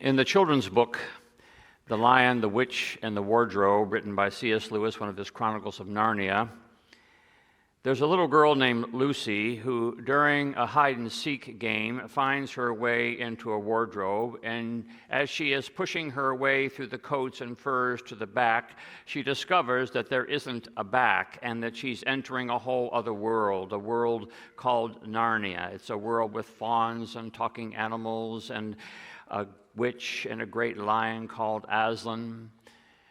In the children's book, The Lion, the Witch, and the Wardrobe, written by C.S. Lewis, one of his Chronicles of Narnia, there's a little girl named Lucy who, during a hide-and-seek game, finds her way into a wardrobe, and as she is pushing her way through the coats and furs to the back, she discovers that there isn't a back and that she's entering a whole other world, a world called Narnia. It's a world with fauns and talking animals and a witch and a great lion called Aslan.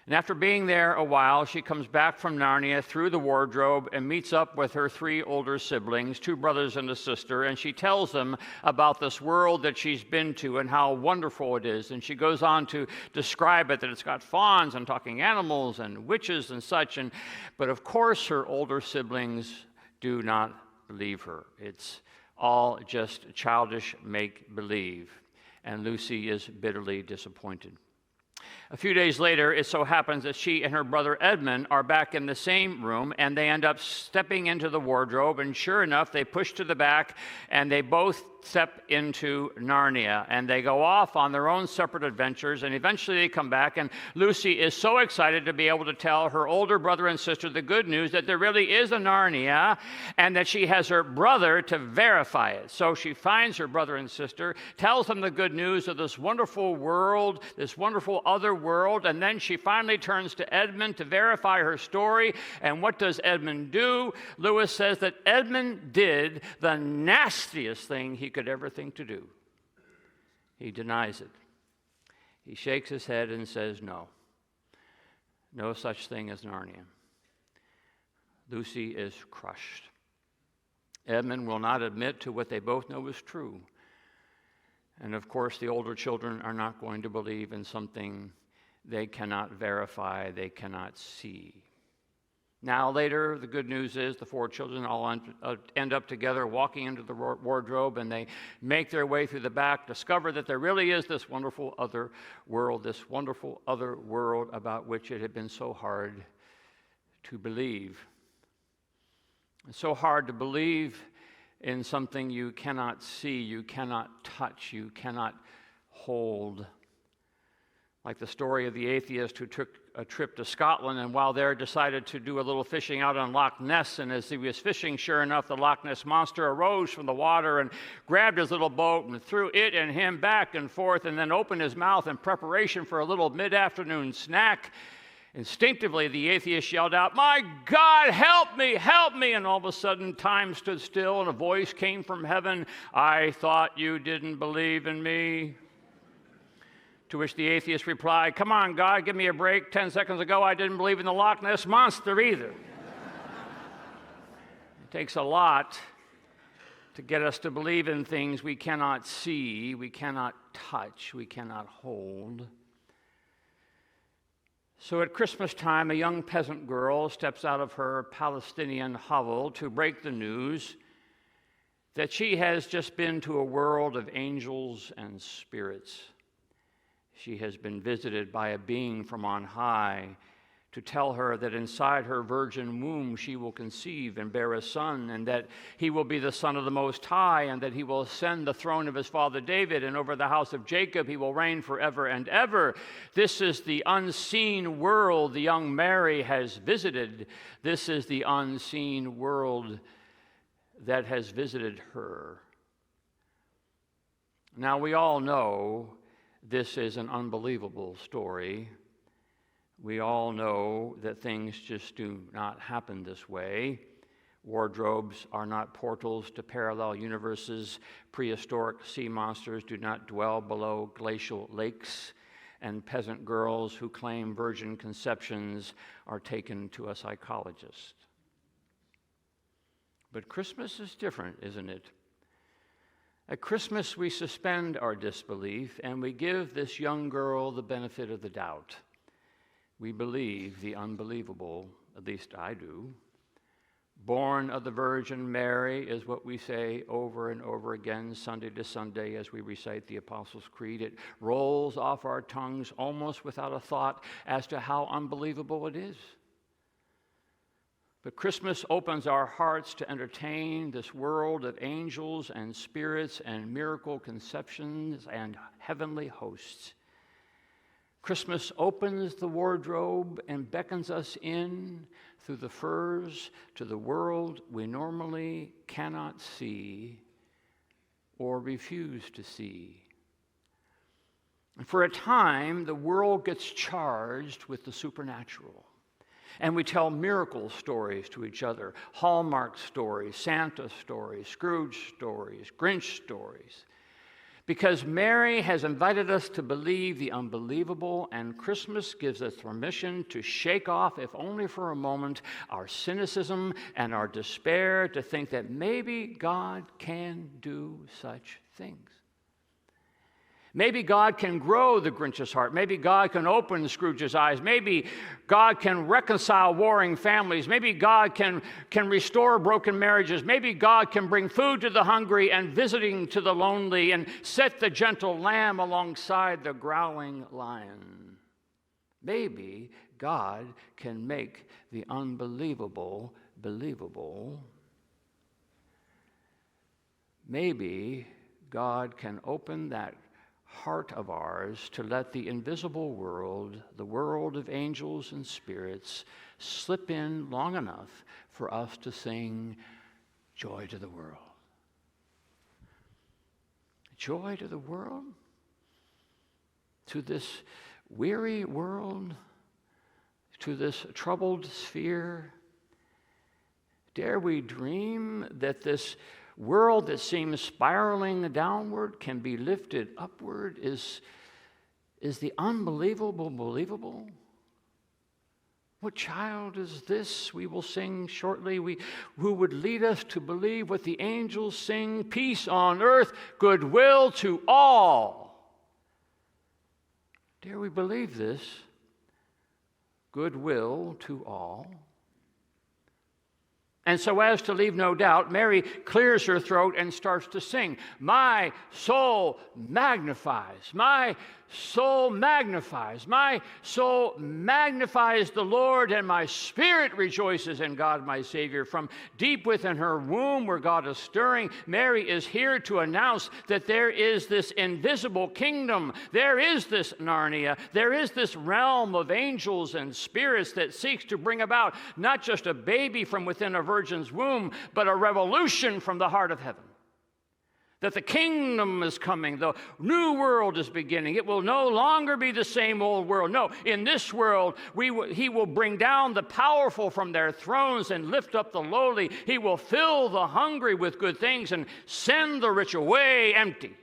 And after being there a while, she comes back from Narnia through the wardrobe and meets up with her 3 older siblings, 2 brothers and a sister, and she tells them about this world that she's been to and how wonderful it is. And she goes on to describe it, that it's got fauns and talking animals and witches and such. But of course, her older siblings do not believe her. It's all just childish make-believe. And Lucy is bitterly disappointed. A few days later, it so happens that she and her brother Edmund are back in the same room, and they end up stepping into the wardrobe, and sure enough, they push to the back, and they both step into Narnia, and they go off on their own separate adventures, and eventually they come back, and Lucy is so excited to be able to tell her older brother and sister the good news that there really is a Narnia, and that she has her brother to verify it. So she finds her brother and sister, tells them the good news of this wonderful world, this wonderful other world, and then she finally turns to Edmund to verify her story. And what does Edmund do? Lewis says that Edmund did the nastiest thing he could ever think to do. He denies it. He shakes his head and says, no such thing as Narnia. Lucy is crushed. Edmund will not admit to what they both know is true. And of course, the older children are not going to believe in something they cannot verify, they cannot see. Now, later, the good news is the 4 children all end up together walking into the wardrobe, and they make their way through the back, discover that there really is this wonderful other world about which it had been so hard to believe. It's so hard to believe in something you cannot see, you cannot touch, you cannot hold. Like the story of the atheist who took a trip to Scotland, and while there decided to do a little fishing out on Loch Ness, and as he was fishing, sure enough, the Loch Ness monster arose from the water and grabbed his little boat and threw it and him back and forth, and then opened his mouth in preparation for a little mid-afternoon snack. Instinctively, the atheist yelled out, "My God, help me, help me!" And all of a sudden, time stood still, and a voice came from heaven, "I thought you didn't believe in me." To which the atheist replied, "Come on, God, give me a break. 10 seconds ago, I didn't believe in the Loch Ness Monster either." It takes a lot to get us to believe in things we cannot see, we cannot touch, we cannot hold. So at Christmas time, a young peasant girl steps out of her Palestinian hovel to break the news that she has just been to a world of angels and spirits. She has been visited by a being from on high to tell her that inside her virgin womb she will conceive and bear a son, and that he will be the Son of the Most High, and that he will ascend the throne of his father David, and over the house of Jacob he will reign forever and ever. This is the unseen world the young Mary has visited. This is the unseen world that has visited her. Now, we all know this is an unbelievable story. We all know that things just do not happen this way. Wardrobes are not portals to parallel universes. Prehistoric sea monsters do not dwell below glacial lakes. And peasant girls who claim virgin conceptions are taken to a psychologist. But Christmas is different, isn't it? At Christmas, we suspend our disbelief, and we give this young girl the benefit of the doubt. We believe the unbelievable, at least I do. Born of the Virgin Mary is what we say over and over again, Sunday to Sunday, as we recite the Apostles' Creed. It rolls off our tongues almost without a thought as to how unbelievable it is. But Christmas opens our hearts to entertain this world of angels and spirits and miracle conceptions and heavenly hosts. Christmas opens the wardrobe and beckons us in through the furs to the world we normally cannot see or refuse to see. And for a time, the world gets charged with the supernatural. And we tell miracle stories to each other, Hallmark stories, Santa stories, Scrooge stories, Grinch stories. Because Mary has invited us to believe the unbelievable, and Christmas gives us permission to shake off, if only for a moment, our cynicism and our despair, to think that maybe God can do such things. Maybe God can grow the Grinch's heart. Maybe God can open Scrooge's eyes. Maybe God can reconcile warring families. Maybe God can restore broken marriages. Maybe God can bring food to the hungry and visiting to the lonely and set the gentle lamb alongside the growling lion. Maybe God can make the unbelievable believable. Maybe God can open that heart of ours to let the invisible world, the world of angels and spirits, slip in long enough for us to sing joy to the world. Joy to the world? To this weary world? To this troubled sphere? Dare we dream that this world that seems spiraling downward can be lifted upward? Is the unbelievable believable? What child is this? We will sing shortly. Who would lead us to believe what the angels sing, peace on earth, goodwill to all. Dare we believe this? Goodwill to all. And so as to leave no doubt, Mary clears her throat and starts to sing. My soul magnifies, my soul magnifies, my soul magnifies the Lord, and my spirit rejoices in God my Savior. From deep within her womb where God is stirring, Mary is here to announce that there is this invisible kingdom. There is this Narnia. There is this realm of angels and spirits that seeks to bring about not just a baby from within a virgin's womb, but a revolution from the heart of heaven. That the kingdom is coming, the new world is beginning. It will no longer be the same old world. No, in this world, he will bring down the powerful from their thrones and lift up the lowly. He will fill the hungry with good things and send the rich away empty.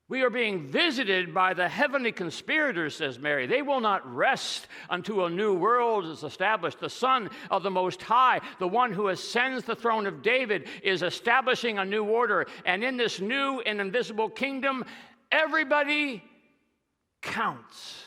We are being visited by the heavenly conspirators, says Mary. They will not rest until a new world is established. The Son of the Most High, the one who ascends the throne of David, is establishing a new order. And in this new and invisible kingdom, everybody counts.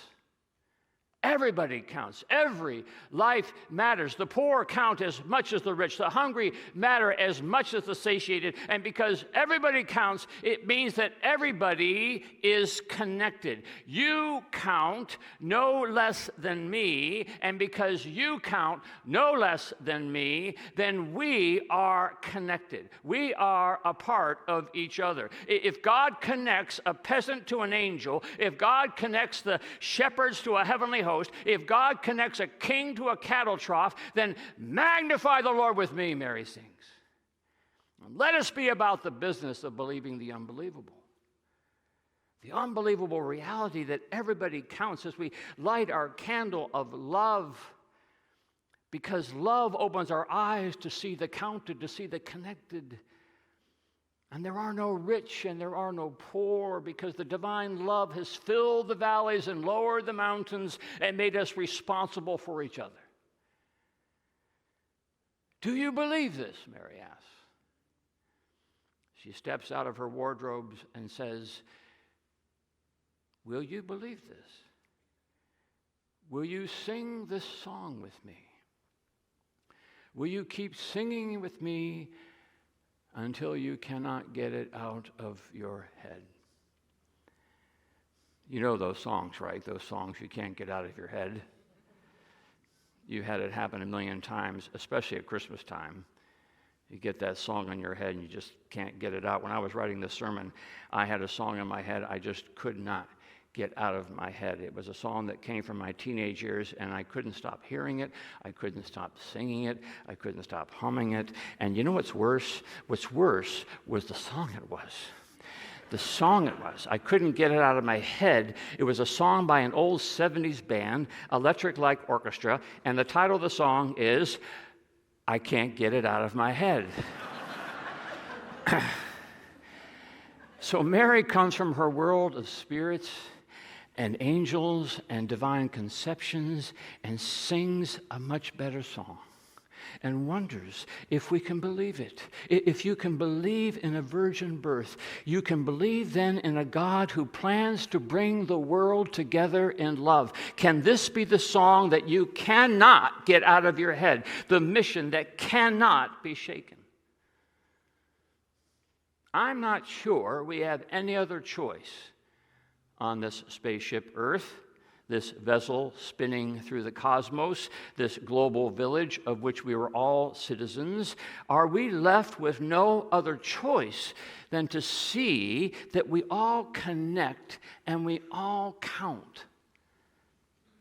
Everybody counts. Every life matters. The poor count as much as the rich. The hungry matter as much as the satiated. And because everybody counts, it means that everybody is connected. You count no less than me. And because you count no less than me, then we are connected. We are a part of each other. If God connects a peasant to an angel, if God connects the shepherds to a heavenly host, if God connects a king to a cattle trough, then magnify the Lord with me, Mary sings. Let us be about the business of believing the unbelievable. The unbelievable reality that everybody counts as we light our candle of love, because love opens our eyes to see the counted, to see the connected. And there are no rich and there are no poor, because the divine love has filled the valleys and lowered the mountains and made us responsible for each other. Do you believe this? Mary asks. She steps out of her wardrobe and says, will you believe this? Will you sing this song with me? Will you keep singing with me until you cannot get it out of your head? You know those songs, right? Those songs you can't get out of your head. You've had it happen a million times, especially at Christmas time. You get that song in your head and you just can't get it out. When I was writing this sermon, I had a song in my head I just could not get out of my head. It was a song that came from my teenage years, and I couldn't stop hearing it. I couldn't stop singing it. I couldn't stop humming it. And you know what's worse? What's worse was the song it was. The song it was. I couldn't get it out of my head. It was a song by an old 70s band, Electric Light Orchestra, and the title of the song is, I Can't Get It Out of My Head. So Mary comes from her world of spirits and angels and divine conceptions and sings a much better song and wonders if we can believe it. If you can believe in a virgin birth, you can believe then in a God who plans to bring the world together in love. Can this be the song that you cannot get out of your head, the mission that cannot be shaken? I'm not sure we have any other choice on this spaceship Earth, this vessel spinning through the cosmos, this global village of which we were all citizens. Are we left with no other choice than to see that we all connect and we all count?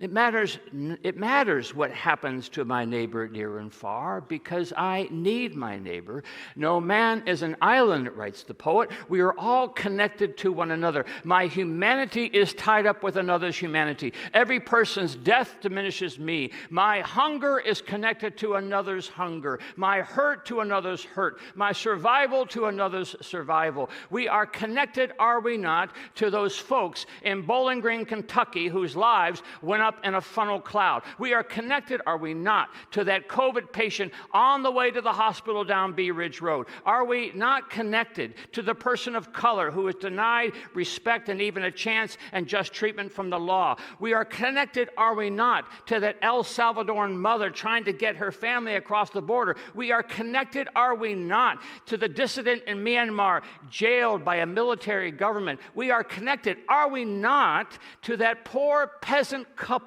It matters what happens to my neighbor near and far, because I need my neighbor. No man is an island, writes the poet. We are all connected to one another. My humanity is tied up with another's humanity. Every person's death diminishes me. My hunger is connected to another's hunger. My hurt to another's hurt. My survival to another's survival. We are connected, are we not, to those folks in Bowling Green, Kentucky, whose lives went up in a funnel cloud. We are connected, are we not, to that COVID patient on the way to the hospital down Bee Ridge Road? Are we not connected to the person of color who is denied respect and even a chance and just treatment from the law? We are connected, are we not, to that El Salvadoran mother trying to get her family across the border? We are connected, are we not, to the dissident in Myanmar jailed by a military government? We are connected, are we not, to that poor peasant couple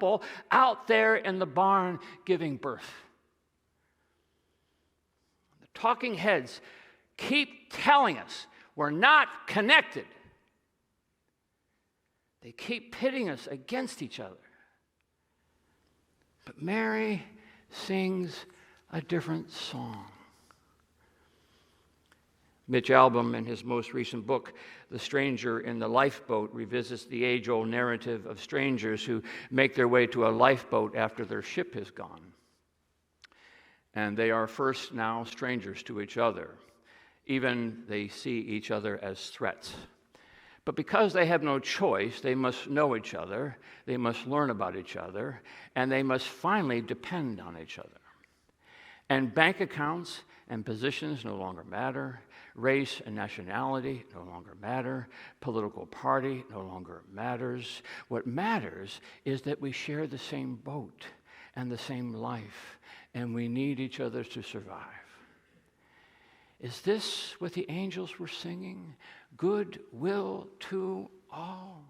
out there in the barn giving birth? The talking heads keep telling us we're not connected. They keep pitting us against each other. But Mary sings a different song. Mitch Albom, in his most recent book, The Stranger in the Lifeboat, revisits the age-old narrative of strangers who make their way to a lifeboat after their ship has gone. And they are first now strangers to each other. Even they see each other as threats. But because they have no choice, they must know each other, they must learn about each other, and they must finally depend on each other. And bank accounts and positions no longer matter. Race and nationality no longer matter. Political party no longer matters. What matters is that we share the same boat and the same life, and we need each other to survive. Is this what the angels were singing? Goodwill to all.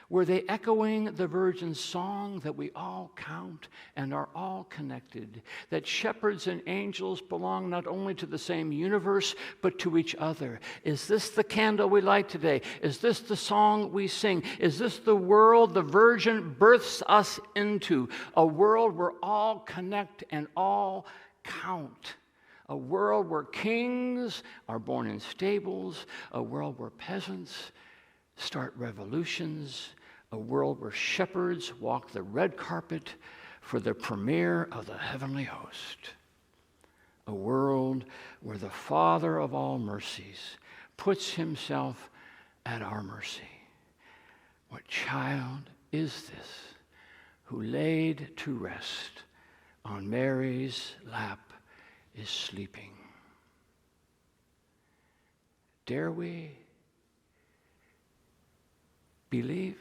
Were they echoing the Virgin's song that we all count and are all connected, that shepherds and angels belong not only to the same universe, but to each other? Is this the candle we light today? Is this the song we sing? Is this the world the Virgin births us into? A world where all connect and all count. A world where kings are born in stables. A world where peasants start revolutions, a world where shepherds walk the red carpet for the premiere of the heavenly host, a world where the Father of all mercies puts himself at our mercy. What child is this who laid to rest on Mary's lap is sleeping? Dare we believe?